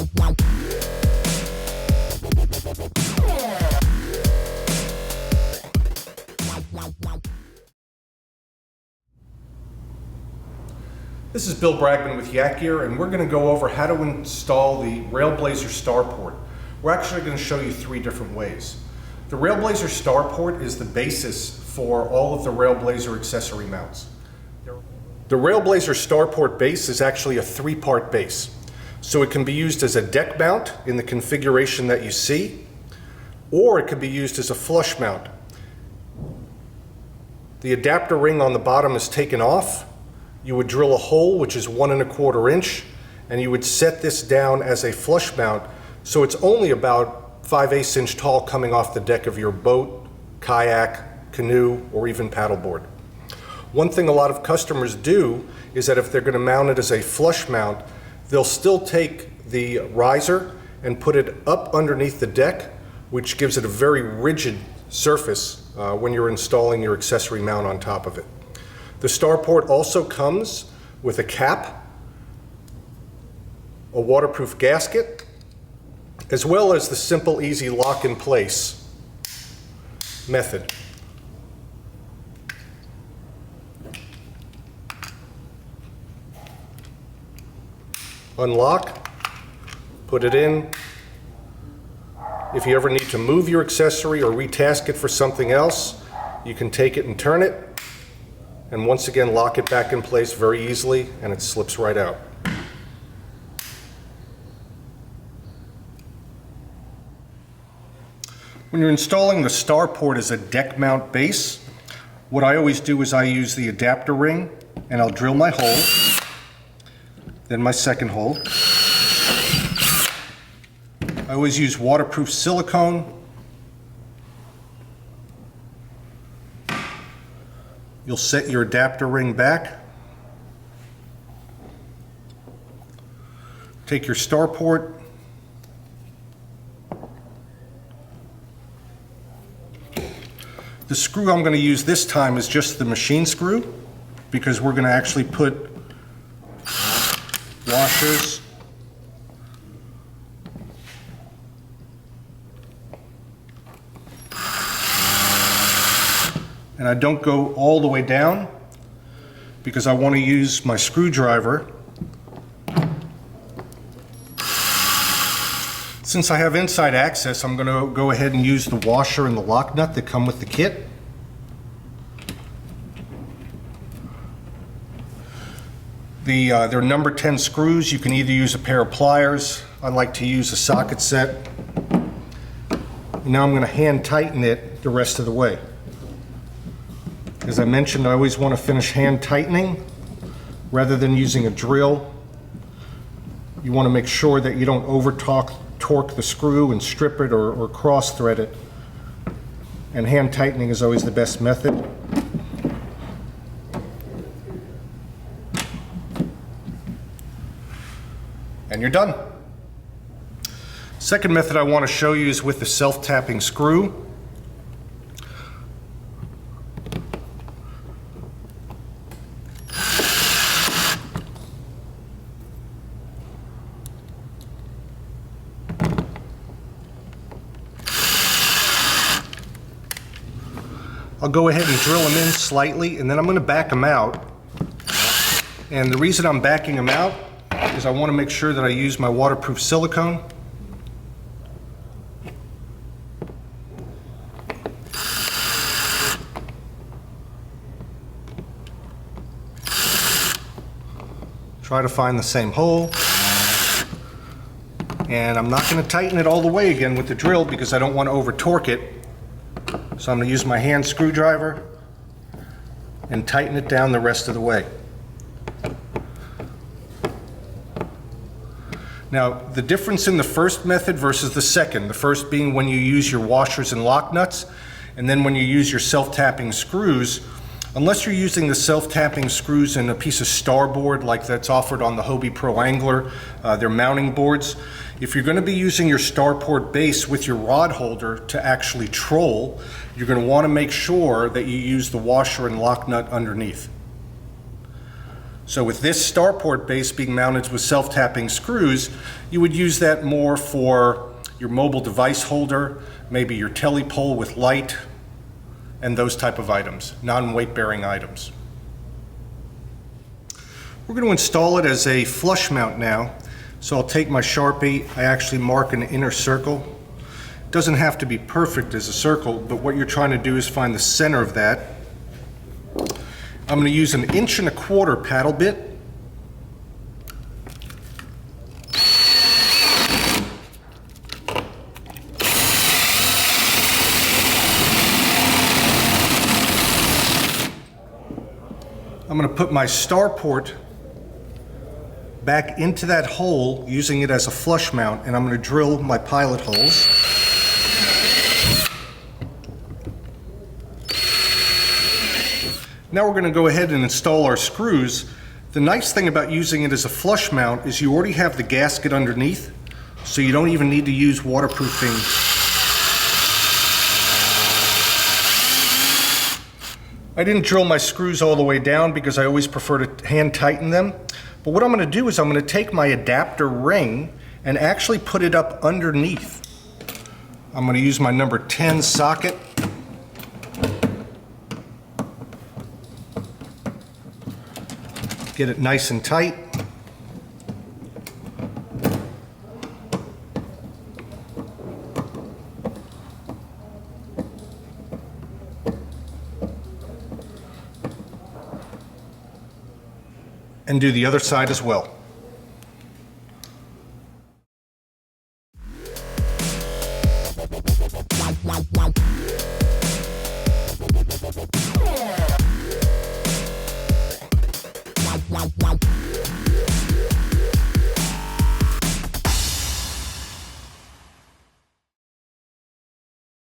This is Bill Bragman with YakGear, and we're going to go over how to install the Railblaza Starport. We're actually going to show you three different ways. The Railblaza Starport is the basis for all of the Railblaza accessory mounts. The Railblaza Starport base is actually a three-part base. So it can be used as a deck mount in the configuration that you see, or it can be used as a flush mount. The adapter ring on the bottom is taken off. You would drill a hole which is 1 1/4 inch, and you would set this down as a flush mount, so it's only about 5/8 inch tall coming off the deck of your boat, kayak, canoe, or even paddleboard. One thing a lot of customers do is that if they're going to mount it as a flush mount, they'll still take the riser and put it up underneath the deck, which gives it a very rigid surface when you're installing your accessory mount on top of it. The Starport also comes with a cap, a waterproof gasket, as well as the simple, easy lock in place method. Unlock, put it in. If you ever need to move your accessory or retask it for something else, you can take it and turn it, and once again lock it back in place very easily, and it slips right out. When you're installing the Starport as a deck mount base, what I always do is I use the adapter ring, and I'll drill my hole, then my second hole. I always use waterproof silicone. You'll set your adapter ring back. Take your Starport. The screw I'm going to use this time is just the machine screw, because we're going to actually put washers and I don't go all the way down because I want to use my screwdriver. Since I have inside access, I'm going to go ahead and use the washer and the lock nut that come with the kit. They're number 10 screws. You can either use a pair of pliers. I like to use a socket set. Now I'm going to hand tighten it the rest of the way. As I mentioned, I always want to finish hand tightening rather than using a drill. You want to make sure that you don't over torque the screw and strip it or cross thread it. And hand tightening is always the best method. And you're done. Second method I want to show you is with the self-tapping screw. I'll go ahead and drill them in slightly, and then I'm going to back them out. And the reason I'm backing them out is I want to make sure that I use my waterproof silicone. Try to find the same hole. And I'm not going to tighten it all the way again with the drill because I don't want to over torque it. So I'm going to use my hand screwdriver and tighten it down the rest of the way. Now, the difference in the first method versus the second, the first being when you use your washers and lock nuts, and then when you use your self-tapping screws, unless you're using the self-tapping screws in a piece of starboard like that's offered on the Hobie Pro Angler, they're mounting boards. If you're going to be using your Starport base with your rod holder to actually troll, you're going to want to make sure that you use the washer and lock nut underneath. So with this Starport base being mounted with self-tapping screws, you would use that more for your mobile device holder, maybe your telepole with light, and those type of items, non-weight bearing items. We're going to install it as a flush mount now. So I'll take my Sharpie, I actually mark an inner circle. It doesn't have to be perfect as a circle, but what you're trying to do is find the center of that. I'm going to use an 1.25 inch paddle bit. I'm going to put my Starport back into that hole using it as a flush mount, and I'm going to drill my pilot holes. Now we're going to go ahead and install our screws. The nice thing about using it as a flush mount is you already have the gasket underneath, so you don't even need to use waterproofing. I didn't drill my screws all the way down because I always prefer to hand tighten them. But what I'm going to do is I'm going to take my adapter ring and actually put it up underneath. I'm going to use my number 10 socket. Get it nice and tight. And do the other side as well.